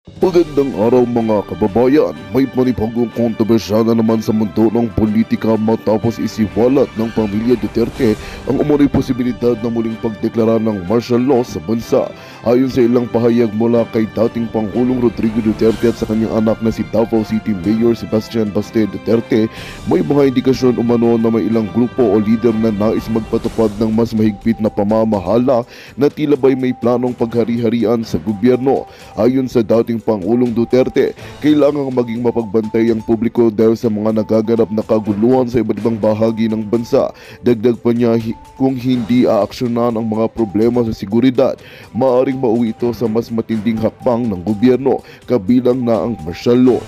Magandang araw mga kababayan, may panibagong kontrobersya na naman sa mundo ng politika matapos isiwalat ng pamilya Duterte ang umano'y posibilidad na muling pagdeklara ng martial law sa bansa. Ayon sa ilang pahayag mula kay dating Pangulong Rodrigo Duterte at sa kanyang anak na si Davao City Mayor Sebastian Baste Duterte, may mga indikasyon umano na may ilang grupo o leader na nais magpatupad ng mas mahigpit na pamamahala na tila ba'y may planong paghari-harian sa gobyerno. Ayon sa dating Pangulong Duterte, kailangang maging mapagbantay ang publiko dahil sa mga nagaganap na kaguluhan sa iba't ibang bahagi ng bansa. Dagdag pa niya, kung hindi aaksyonan ang mga problema sa seguridad, maaaring mauwi ito sa mas matinding hakbang ng gobyerno, kabilang na ang martial law.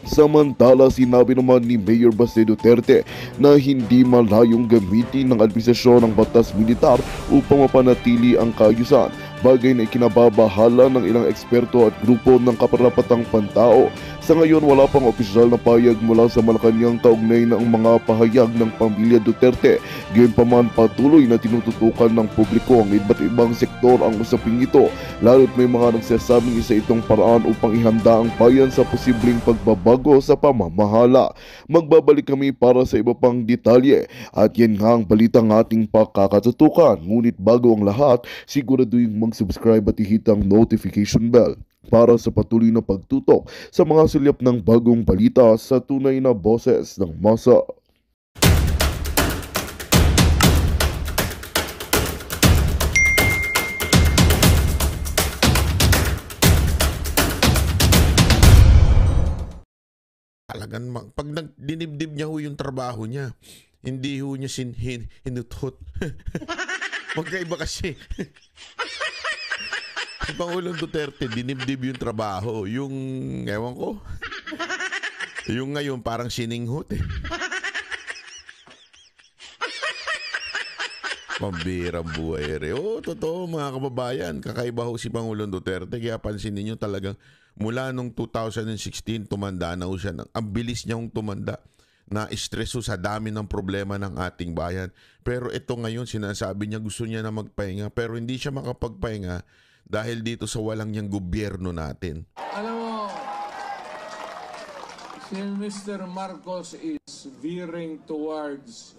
Samantala, sinabi naman ni Mayor Baste Duterte na hindi malayong gamitin ng administrasyon ang batas militar upang mapanatili ang kaayusan, bagay na ikinababahala ng ilang eksperto at grupo ng kaparapatang pantao. Sa ngayon, wala pang opisyal na payag mula sa Malacanang kaugnay ng mga pahayag ng pamilya Duterte. Gayunpaman, patuloy na tinututukan ng publiko ang iba't ibang sektor ang usaping ito, lalo't may mga nagsasabing isa itong paraan upang ihanda ang bayan sa posibleng pagbabago sa pamamahala. Magbabalik kami para sa iba pang detalye at yan nga ang balitang ating pakakatutukan. Ngunit bago ang lahat, siguraduhin mag-subscribe at ihit ang notification bell para sa patuloy na pagtutok sa mga sulyap ng bagong balita sa tunay na boses ng masa. Talagang pag dinibdib niya ho yung trabaho niya, hindi ho niya hinutot. Magkaiba kasi. Si Pangulong Duterte, dinibdib yung trabaho. Yung, ewan ko, yung ngayon parang sininghot eh. Pambirang buhay ere. Oo, totoo mga kababayan. Kakaiba ho si Pangulong Duterte. Kaya pansin ninyo talagang mula nung 2016, tumanda na ho siya. Ang bilis niya hong tumanda. Na-stress ho sa dami ng problema ng ating bayan. Pero ito ngayon, sinasabi niya gusto niya na magpahinga. Pero hindi siya makapagpahinga dahil dito sa walang niyang gobyerno natin. Alam mo, si Mr. Marcos is veering towards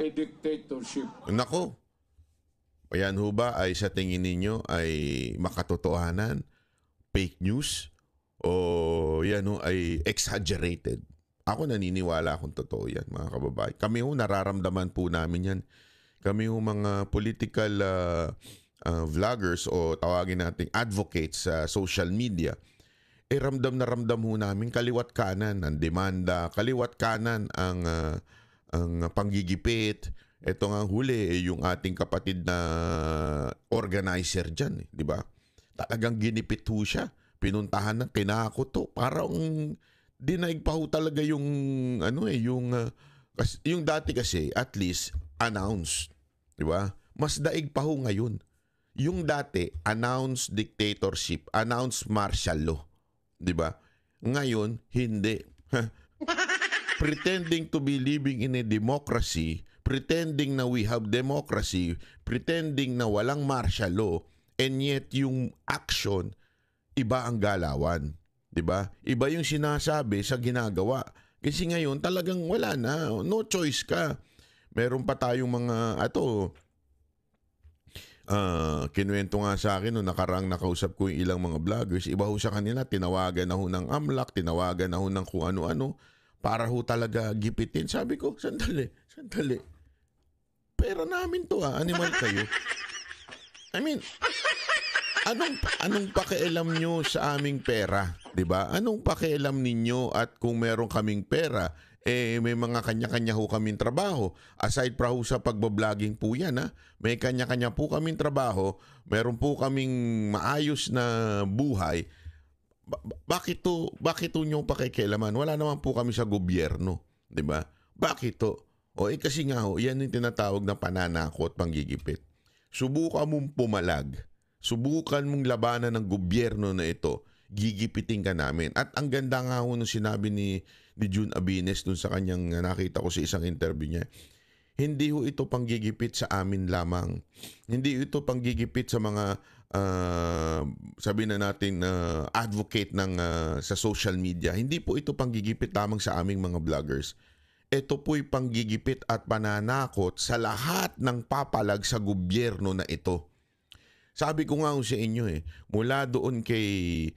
a dictatorship. Nako, ayan ho ba ay sa tingin ninyo ay makatotohanan, fake news, o yan ho ay exaggerated? Ako naniniwala akong totoo yan mga kababayan. Kami ho nararamdaman po namin yan. Kami ho mga political vloggers o tawagin nating advocates sa social media, ramdam na ramdam ho namin kaliwat kanan ang demanda, kaliwat kanan ang panggigipit. Ito nga huli yung ating kapatid na organizer dyan, di ba? Talagang ginipit ho siya. Pinuntahan ng tinakot to. Parang dinaig pa ho talaga yung yung dati kasi at least announced, di ba? Mas daig pa ho ngayon. Yung dati announced dictatorship, announced martial law, di ba? Ngayon hindi. Pretending to be living in a democracy, pretending na we have democracy, pretending na walang martial law, and yet yung action, iba ang galawan. Diba? Iba yung sinasabi sa ginagawa. Kasi ngayon talagang wala na. No choice ka. Meron pa tayong mga, kinuwento nga sa akin nung nakarang nakausap ko yung ilang mga vloggers. Iba ho sa kanila, tinawagan na ho ng AMLAC, tinawagan na ho ng kung ano-ano para ho talaga gipitin. Sabi ko, sandali. Pera namin to animal kayo. I mean, anong pakialam nyo sa aming pera? Diba? Anong pakialam ninyo at kung meron kaming pera, may mga kanya-kanya ho kaming trabaho. Aside pa ho sa pagbablogger po yan, may kanya-kanya po kaming trabaho, meron po kaming maayos na buhay. Bakit to nyo pakikialaman? Wala naman po kami sa gobyerno. Diba? Bakit to? Kasi nga ho, yan yung tinatawag na pananakot, panggigipit. Subukan mong pumalag. Subukan mong labanan ng gobyerno na ito. Gigipitin ka namin. At ang ganda nga ho nung sinabi ni June Abines dun sa kanyang nakita ko sa isang interview niya. Hindi ho ito panggigipit sa amin lamang. Hindi ito panggigipit sa mga sabi na natin advocate ng sa social media, hindi po ito panggigipit lamang sa aming mga vloggers. Ito po'y panggigipit at pananakot sa lahat ng papalag sa gobyerno na ito. Sabi ko nga sa inyo mula doon kay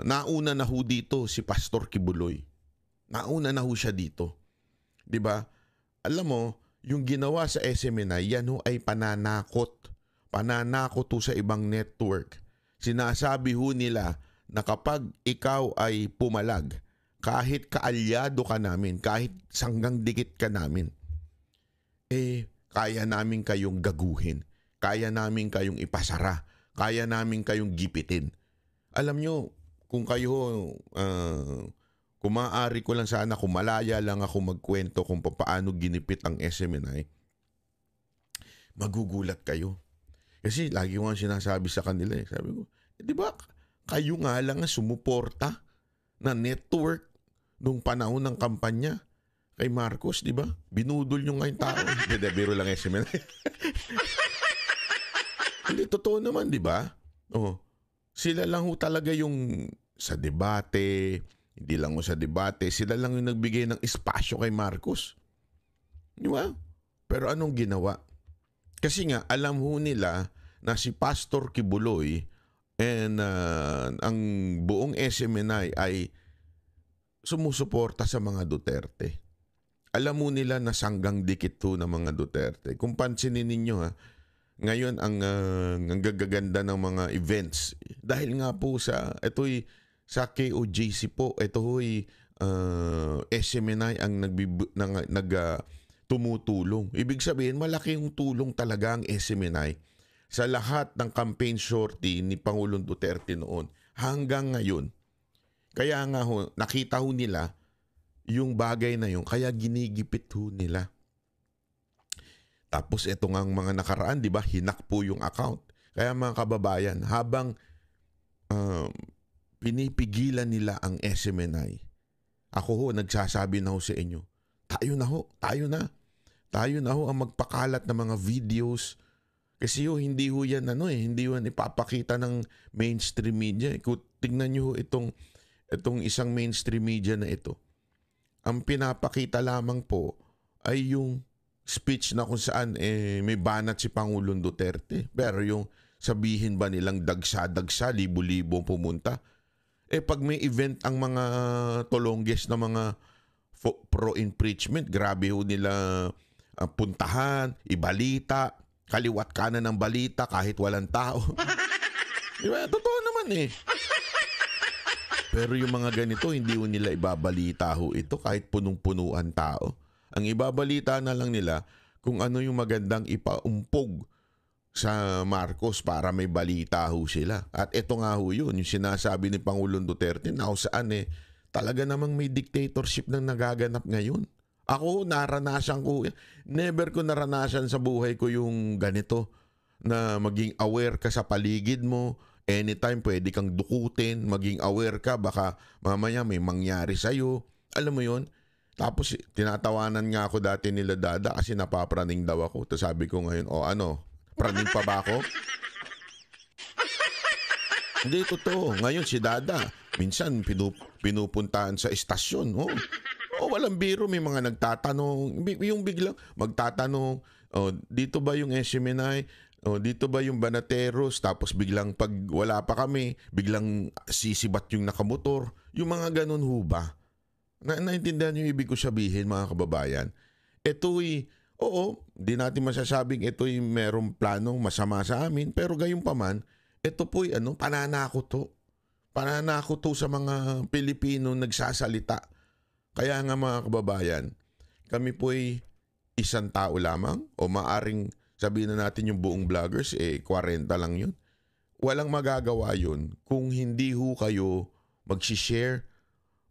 nauna na ho dito si Pastor Kibuloy. Nauna na ho siya dito. 'Di ba? Alam mo, yung ginawa sa SMNI, yan ho ay pananakot. Pananakot ho sa ibang network. Sinasabi ho nila na kapag ikaw ay pumalag, kahit kaalyado ka namin, kahit sanggang dikit ka namin, kaya namin kayong gaguhin. Kaya namin kayong ipasara. Kaya namin kayong gipitin. Alam nyo, kung kayo, kung maaari ko lang sana, kung malaya lang ako magkwento kung paano ginipit ang SMNI, magugulat kayo. Kasi lagi ko nga sinasabi sa kanila sabi ko, di ba kayo nga lang ang sumuporta na network nung panahon ng kampanya kay Marcos, di ba? Binudol nyo nga yung tao. Hindi, biro lang SMNI. Hindi, totoo naman, di ba? Sila lang ho talaga yung sa debate, hindi lang ho sa debate, sila lang yung nagbigay ng espasyo kay Marcos. Di ba? Pero anong ginawa? Kasi nga, alam ho nila na si Pastor Kibuloy and ang buong SMNI ay sumusuporta sa mga Duterte. Alam mo nila na sanggang dikit to ng mga Duterte. Kung pansinin ninyo ngayon ang gagaganda ng mga events. Dahil nga po sa KOJC po, ito ho'y SMNI ang tumutulong. Ibig sabihin, malaki yung tulong talaga ang SMNI sa lahat ng campaign shorty ni Pangulong Duterte noon hanggang ngayon. Kaya nga nakita ho nila yung bagay na yun, kaya ginigipit ho nila. Tapos ito nga mga nakaraan, di ba, hinak po yung account. Kaya mga kababayan, habang pinipigilan nila ang SMNI, ako nagsasabi na ho sa inyo, tayo na ho ang magpakalat ng mga videos. Kasi hindi ho yan hindi ho yan ipapakita ng mainstream media. Kung tingnan nyo itong isang mainstream media na ito, ang pinapakita lamang po ay yung speech na kung saan may banat si Pangulong Duterte. Pero yung sabihin ba nilang dagsa-dagsa, libo-libo pumunta, pag may event ang mga tolongges na mga pro-impeachment, grabe ho nila puntahan, ibalita, kaliwat kanan ng balita kahit walang tao. Diba? Totoo naman Pero yung mga ganito, hindi ho nila ibabalita ho ito kahit punong-punuan tao. Ang ibabalita na lang nila kung ano yung magandang ipaumpog sa Marcos para may balita ho sila. At ito nga ho yun, yung sinasabi ni Pangulong Duterte na kung saan talaga namang may dictatorship nang nagaganap ngayon. Ako, naranasan ko, never ko naranasan sa buhay ko yung ganito, na maging aware ka sa paligid mo, anytime pwede kang dukutin, maging aware ka, baka mamaya may mangyari sa'yo. Alam mo yun? Tapos tinatawanan nga ako dati nila Dada kasi napapraning daw ako. Tapos sabi ko ngayon, praning pa ba ako? Hindi, totoo. Ngayon si Dada, minsan pinupuntahan sa istasyon. Walang biro, may mga nagtatanong. Yung biglang magtatanong, dito ba yung SMNI? Dito ba yung Banateros? Tapos biglang pag wala pa kami, biglang sisibat yung nakamotor. Yung mga ganun ho ba? Naintindihan yung ibig ko sabihin, mga kababayan. Ito'y, di natin masasabing ito'y merong planong masama sa amin, pero gayon pa man, ito po'y pananakot to. Pananakot to sa mga Pilipino nagsasalita. Kaya nga mga kababayan, kami po'y isang tao lamang o maaring sabihin na natin yung buong vloggers, 40 lang yun. Walang magagawa yun kung hindi ho kayo mag-share,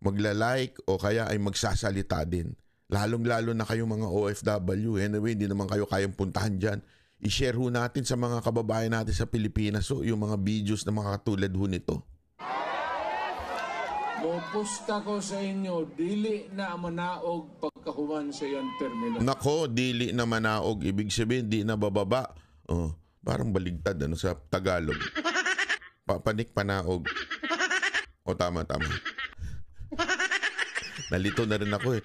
magla-like o kaya ay magsasalita din. Lalong-lalo na kayong mga OFW. Anyway, hindi naman kayo kayang puntahan dyan. I-share ho natin sa mga kababayan natin sa Pilipinas yung mga videos na mga katulad ho nito. Pupusta ko sa inyo, dili na manaog pagkahuman sa iyang termino. Nako, dili na manaog. Ibig sabihin, di na bababa. Parang baligtad sa Tagalog. Panik panaog. O tama. Nalito na rin ako eh.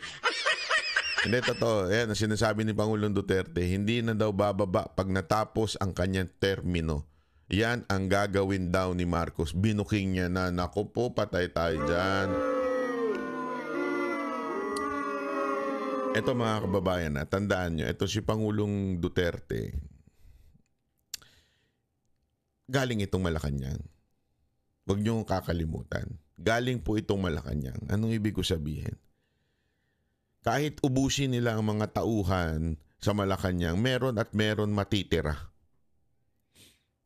Hindi, totoo. Ayan, ang sinasabi ni Pangulong Duterte, hindi na daw bababa pag natapos ang kanyang termino. Yan ang gagawin daw ni Marcos. Binuking niya na, naku po, patay tayo dyan. Ito mga kababayan, tandaan nyo, ito si Pangulong Duterte. Galing itong Malacanang. Huwag nyo kakalimutan. Galing po itong Malacanang. Anong ibig ko sabihin? Kahit ubusin nila ang mga tauhan sa Malacanang, meron at meron matitira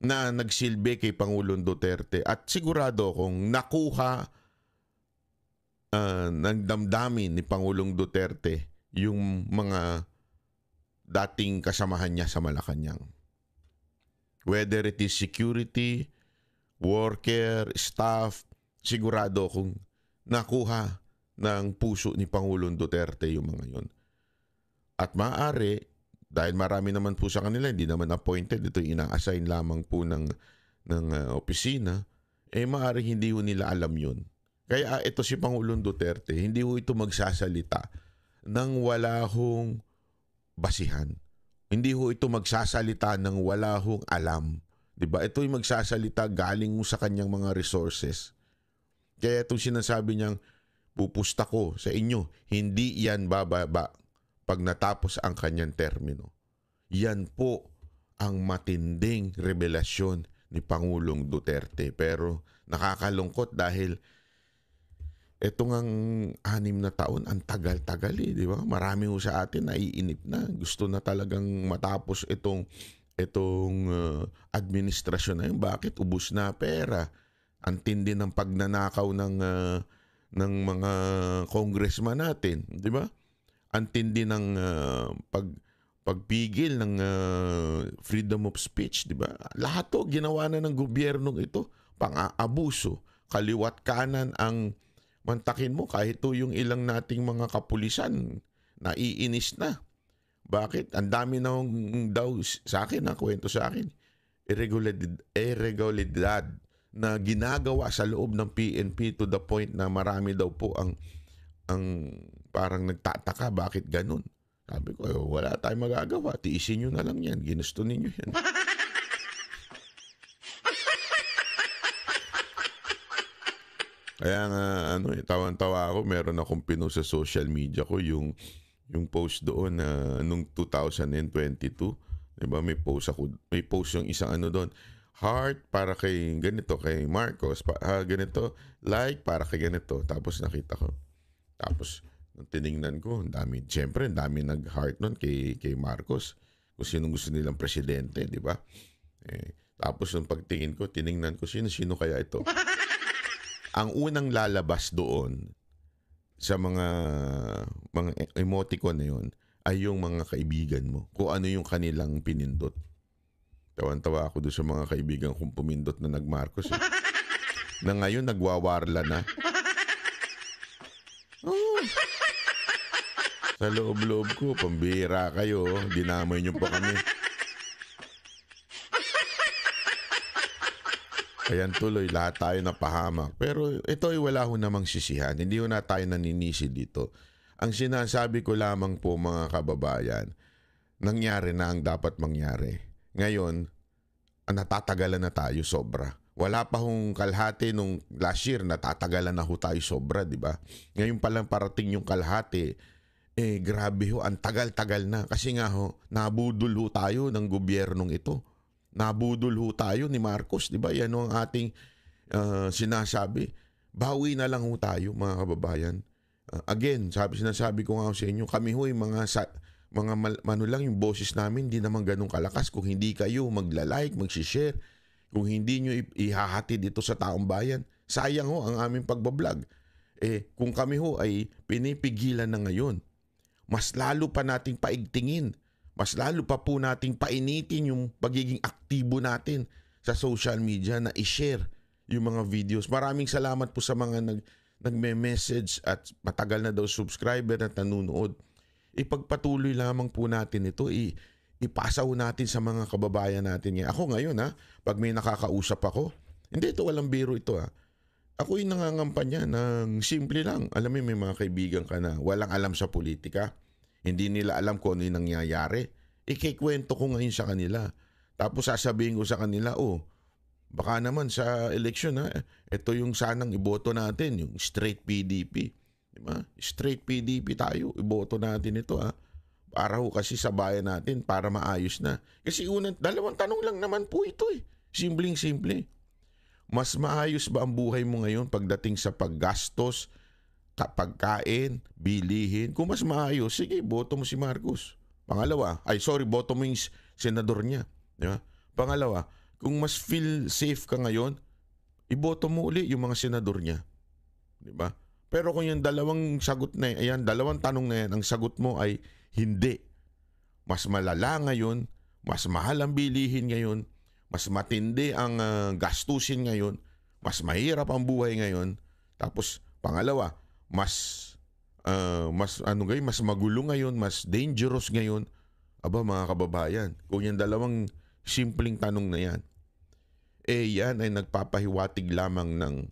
na nagsilbi kay Pangulong Duterte at sigurado akong nakuha ng damdamin ni Pangulong Duterte yung mga dating kasamahan niya sa Malacanang. Whether it is security, worker, staff, sigurado akong nakuha ng puso ni Pangulong Duterte yung mga yon. At maaari, dahil marami naman po sa kanila, hindi naman appointed, ito ina-assign lamang po ng opisina, maaari hindi ho nila alam yun. Kaya ito si Pangulong Duterte, hindi ho ito magsasalita nang wala hong basihan. Hindi ho ito magsasalita nang wala hong alam. Diba? Ito'y magsasalita galing sa kanyang mga resources. Kaya itong sinasabi niyang, pupusta ko sa inyo, hindi yan bababa pag natapos ang kanyang termino. Yan po ang matinding revelasyon ni Pangulong Duterte. Pero nakakalungkot dahil etong ang 6 na taon, ang tagal-tagal di ba? Marami ho sa atin naiinip na. Gusto na talagang matapos itong administrasyon na yun. Bakit? Ubus na pera. Ang tindi ng pagnanakaw ng mga congressman natin, di ba? Ang tindi ng pagpigil ng freedom of speech, di ba? Lahat to ginawa na ng gobyernong ito, pang-aabuso, kaliwat kanan ang mantakin mo kahit to yung ilang nating mga kapulisan naiinis na. Bakit? Ang dami na daw sa akin, kwento sa akin, irregularidad na ginagawa sa loob ng PNP to the point na marami daw po ang parang nagtataka bakit ganun. Sabi ko, wala tayong magagawa. Tiisin nyo na lang yan. Ginusto ninyo yan. Kaya nga, tawan-tawa ako. Meron akong pinost sa social media ko yung post doon na nung 2022. Diba? May post yung isang doon. Heart para kay ganito, kay Marcos, ganito, like para kay ganito. Tapos nakita ko. Tapos, nung tinignan ko, ang dami nag-heart nun kay Marcos. Kung sinong gusto nilang presidente, di ba? Tapos, nung pagtingin ko, tinignan ko, sino kaya ito? Ang unang lalabas doon sa mga emoticon na yun ay yung mga kaibigan mo. Kung ano yung kanilang pinindot. Tawan-tawa ako doon sa mga kaibigan kong pumindot na nag-Marcos. Na ngayon, nagwawarla na. Oh. Sa loob-loob ko, pambira kayo. Dinamay niyo pa kami. Ayan tuloy, lahat tayo napahamak. Pero ito ay wala ho namang sisihan. Hindi ho na tayo naninisi dito. Ang sinasabi ko lamang po mga kababayan, nangyari na ang dapat mangyari. Ngayon, natatagalan na tayo sobra. Wala pa hong kalahati nung last year, natatagalan na ho tayo sobra, di ba? Ngayon pa lang parating yung kalahati, grabe ho, ang tagal-tagal na. Kasi nga ho, nabudol ho tayo ng gobyernong ito. Nabudol ho tayo ni Marcos, di ba? Yan ho ang ating sinasabi. Bawi na lang ho tayo, mga kababayan. Again, sinasabi ko nga sa inyo, kami ho yung mga lang yung boses namin, hindi naman ganun kalakas. Kung hindi kayo magla-like, mag-share, kung hindi nyo ihahatid dito sa taong bayan, sayang ho ang aming pagbablog. Kung kami ho ay pinipigilan na ngayon, mas lalo pa nating paigtingin, mas lalo pa po nating painitin yung pagiging aktibo natin sa social media na i-share yung mga videos. Maraming salamat po sa mga nagme-message at matagal na daw subscriber at nanonood. Ipagpatuloy lamang po natin ito. ipasa ho natin sa mga kababayan natin ngayon. Ako ngayon pag may nakakausap ako, hindi ito walang biro ito Ako yung nangangampanya ng simple lang. Alam mo, may mga kaibigan ka na walang alam sa politika. Hindi nila alam kung ano yung nangyayari. Ikikwento ko ngayon sa kanila. Tapos sasabihin ko sa kanila, baka naman sa eleksyon ito yung sanang iboto natin, yung straight PDP. Diba? Straight PDP tayo, iboto natin ito Para ho kasi sa bayan natin, para maayos na. Kasi dalawang tanong lang naman po ito Simpleng-simple. Mas maayos ba ang buhay mo ngayon pagdating sa paggastos, pagkain, bilihin? Kung mas maayos, sige, boto mo si Marcos. Pangalawa, boto mo yung senador niya. Diba? Pangalawa, kung mas feel safe ka ngayon, iboto mo uli yung mga senador niya. Diba? Pero kung yung dalawang tanong na yan, ang sagot mo ay hindi. Mas malala ngayon, mas mahal ang bilihin ngayon, mas matindi ang gastusin ngayon, mas mahirap ang buhay ngayon. Tapos pangalawa, mas magulo ngayon, mas dangerous ngayon. Aba mga kababayan, kung yung dalawang simpleng tanong na yan, yan ay nagpapahiwatig lamang ng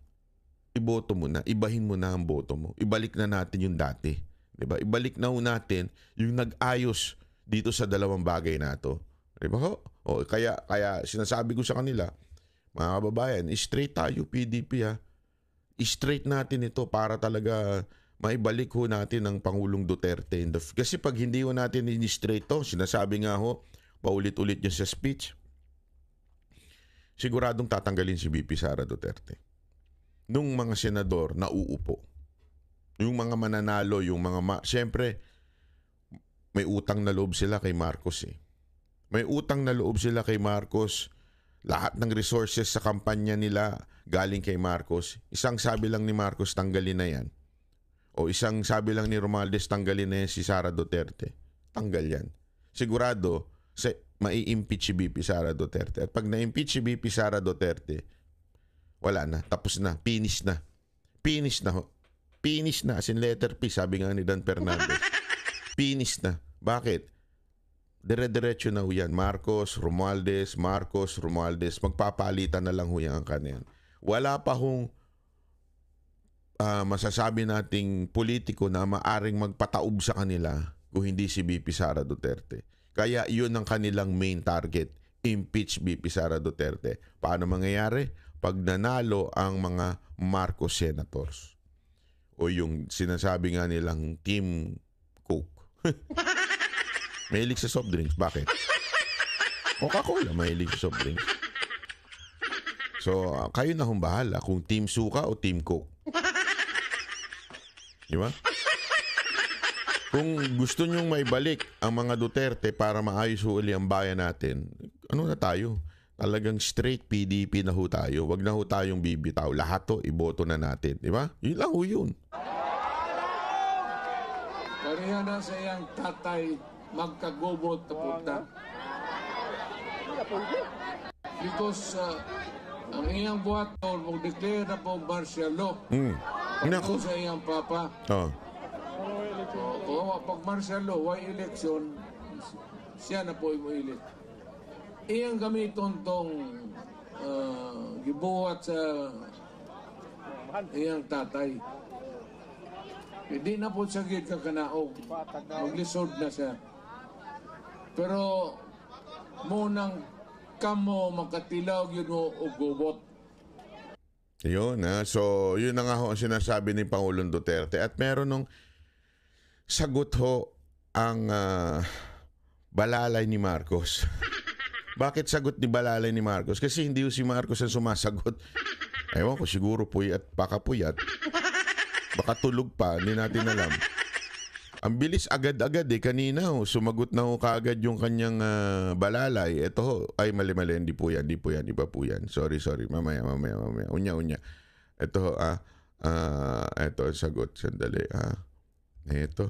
iboto mo na, ibahin mo na ang boto mo. Ibalik na natin yung dati. Diba? Ibalik na natin yung nag-ayos dito sa dalawang bagay na to. Diba ho? Kaya sinasabi ko sa kanila, mga kababayan, straight tayo PDP straight natin ito para talaga maibalik ho natin ang Pangulong Duterte. Kasi pag hindi ho natin in-straight to, sinasabi nga ho, paulit-ulit niya sa speech, siguradong tatanggalin si VP Sara Duterte. Nung mga senador na uupo, yung mga mananalo, siyempre, may utang na loob sila kay Marcos May utang na loob sila kay Marcos. Lahat ng resources sa kampanya nila galing kay Marcos. Isang sabi lang ni Marcos, tanggalin na yan. O isang sabi lang ni Romualdez, tanggalin na yan si Sara Duterte. Tanggal yan. Sigurado, mai-impeach si BP Sara Duterte. At pag na-impeach si BP Sara Duterte, wala na. Tapos na. Finish na. Finish na ho. Finish na. As in letter P, sabi nga ni Dan Fernandez. Finish na. Bakit? Dire-diretso na ho yan. Marcos, Romualdez, magpapalitan na lang ho yan ang kaniyan. Wala pa hong masasabi nating politiko na maaring magpataob sa kanila kung hindi si BP Sara Duterte. Kaya yun ang kanilang main target. Impeach BP Sara Duterte. Paano mangyayari? Pag nanalo ang mga Marcos senators. O yung sinasabi nga nilang Team Coke. Mahilig sa soft drinks. Bakit? Coca-Cola mahilig sa soft drinks. So, kayo na hong bahala kung Team Suka o Team Coke. Di ba? Kung gusto nyong maibalik ang mga Duterte para maayos uli ang bayan natin, ano na tayo? Talagang straight PDP na ho tayo. Wag na ho tayong bibitaw. Lahat to, iboto na natin. Di ba? Yun lang ho yun. Pareha na sa iyang tatay magkagubot na punta. Because ang iyang buhat noon, mag-declare na po martial law. Nako. Sa iyang papa. Pag martial law, why election, siya na po imuilit. Iyang gamiton tong gibuhat sa iyang tatay. Hindi na po siya gid kakanaog. Maglisod na siya. Pero munang kamo makatilaw yun mo o gubot. Yun So, yun na nga ho ang sinasabi ni Pangulong Duterte. At meron nung sagot ho ang balalay ni Marcos. Bakit sagot ni balalay ni Marcos? Kasi hindi si Marcos ang sumasagot. Ewan ko, siguro puyat, baka puyat. Baka tulog pa, hindi natin alam. Ang bilis agad-agad kanina sumagot na kaagad yung kanyang balalay. Ito ho, ay mali, hindi po yan, iba po yan. Sorry, mamaya. Unya. Ito ho, ito ang sagot, sandali, Ito,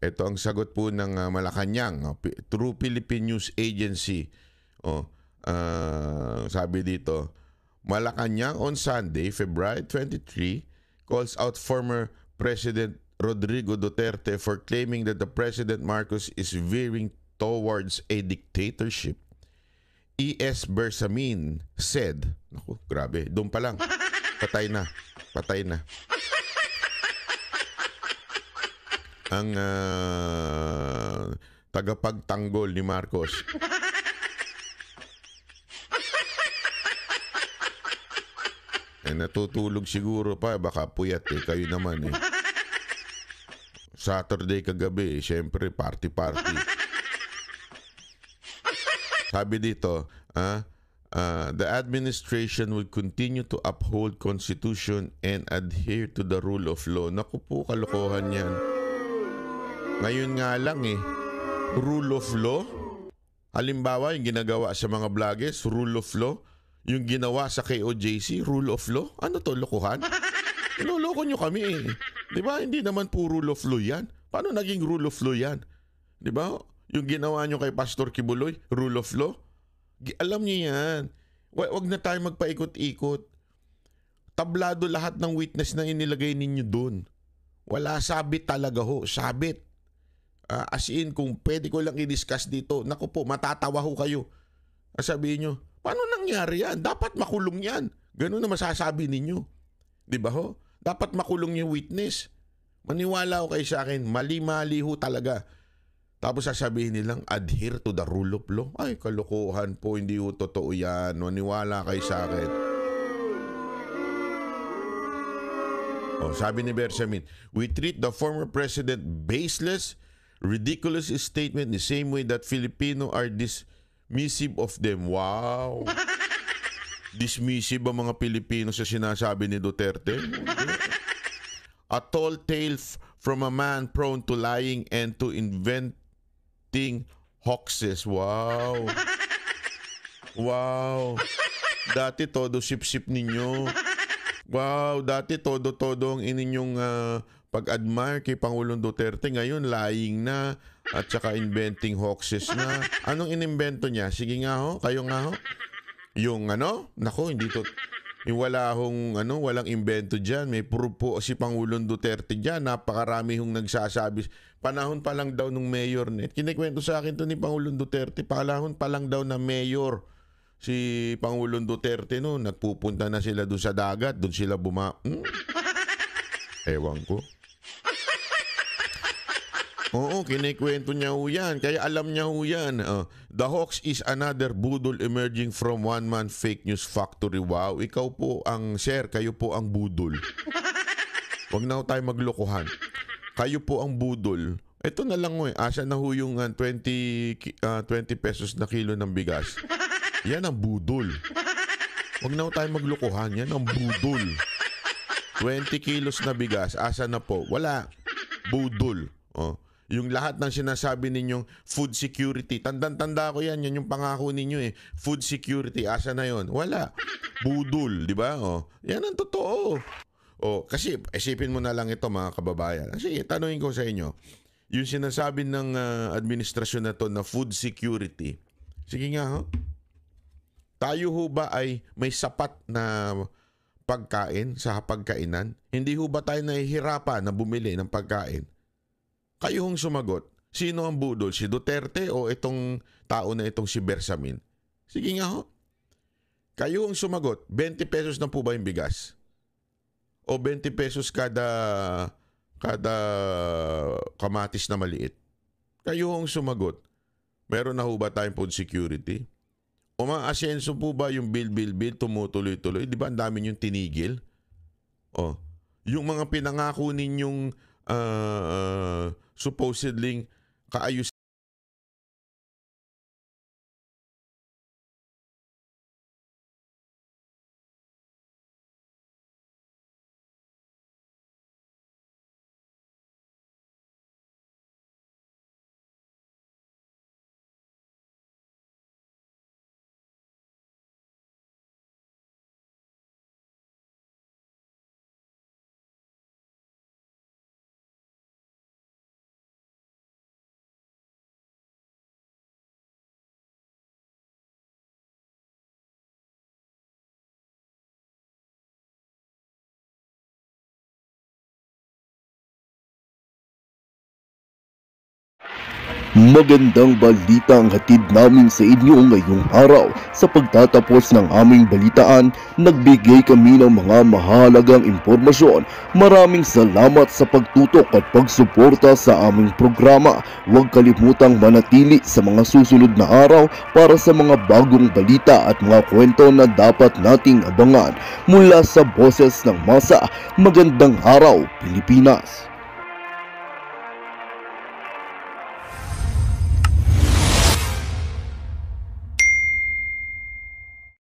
Ito ang sagot po ng Malacanang, True Philippine News Agency. Sabi dito, Malacanang on Sunday, February 23, calls out former President Rodrigo Duterte for claiming that the President Marcos is veering towards a dictatorship. E.S. Bersamin said, naku, grabe, doon pa lang, patay na. Ang tagapagtanggol ni Marcos. Natutulog siguro pa, baka puyat kayo naman Saturday kagabi, syempre party. Sabi dito, the administration will continue to uphold Constitution and adhere to the rule of law. Naku po, kalokohan yan. Ngayon nga lang rule of law. Halimbawa, yung ginagawa sa mga vloggers, rule of law. Yung ginawa sa KOJC, rule of law. Ano to, lokohan? Inuloko nyo kami Di ba? Hindi naman po rule of law yan. Paano naging rule of law yan? Di ba? Yung ginawa nyo kay Pastor Kibuloy, rule of law. Alam niyo yan. Wag na tayo magpaikot-ikot. Tablado lahat ng witness na inilagay ninyo doon. Wala, sabit talaga ho. Sabit. As in, kung pwede ko lang i-discuss dito, naku po, matatawa ho kayo. Sabihin nyo, paano nangyari yan? Dapat makulong yan. Ganun na masasabi ninyo. Di ba ho? Dapat makulong yung witness. Maniwala ho kayo sa akin, mali-mali ho talaga. Tapos sasabihin nilang, adhere to the rule of law. Ay, kalokohan po, hindi ho totoo yan. Maniwala kayo sa akin. Sabi ni Bersamin, we treat the former president baseless, ridiculous statement the same way that Filipino are dismissive of them. Wow. Dismissive ang mga Pilipino sa sinasabi ni Duterte. A tall tale from a man prone to lying and to inventing hoaxes. Wow. Wow. Dati todo sip-sip ninyo. Wow, dati todo-todo ang ininyong pag-admire kay Pangulong Duterte. Ngayon, lying na at saka inventing hoaxes na. Anong inimbento niya? Sige nga ho, kayo nga ho. Yung nako, hindi to... Yung walang imbento dyan. May proof po si Pangulong Duterte dyan. Napakarami hong nagsasabi. Panahon pa lang daw nung mayor. Kinikwento sa akin to ni Pangulong Duterte. Panahon pa lang daw na mayor si Pangulong Duterte nagpupunta na sila doon sa dagat, doon sila Ewan ko. Oo, kinikwento niya ho yan. Kaya alam niya ho yan. The hoax is another budol emerging from one-man fake news factory. Wow, ikaw po ang sir, kayo po ang budol. Huwag na ho tayo maglokohan. Kayo po ang budol. Ito na lang asa na ho yung 20 pesos na kilo ng bigas. Yan ang budol. Huwag na tayo maglukuhan. Yan ang budol. 20 kilos na bigas. Asa na po? Wala. Budol. Yung lahat ng sinasabi ninyong food security. Tandang-tanda ko yan. Yan yung pangako ninyo Food security. Asa na yon? Wala. Budol. Di ba? Yan ang totoo. Kasi isipin mo na lang ito mga kababayan. Sige, tanungin ko sa inyo. Yung sinasabi ng administrasyon na to na food security. Sige nga Tayo ho ba ay may sapat na pagkain sa pagkainan? Hindi ho ba tayo nahihirapan na bumili ng pagkain? Kayo hong sumagot. Sino ang budol? Si Duterte o itong tao na itong si Bersamin? Sige nga ho. Kayo hong sumagot. 20 pesos na po ba yung bigas? O 20 pesos kada kamatis na maliit? Kayo hong sumagot. Meron na ho ba tayong food security? O ma-asenso po ba yung bill, tumutuloy-tuloy? Di ba ang dami yung tinigil? Yung mga pinangako ninyong supposedly kaayos Magandang balita ang hatid namin sa inyo ngayong araw. Sa pagtatapos ng aming balitaan, nagbigay kami ng mga mahalagang impormasyon. Maraming salamat sa pagtutok at pagsuporta sa aming programa. Huwag kalimutang manatili sa mga susunod na araw para sa mga bagong balita at mga kwento na dapat nating abangan. Mula sa Boses ng Masa, magandang araw Pilipinas!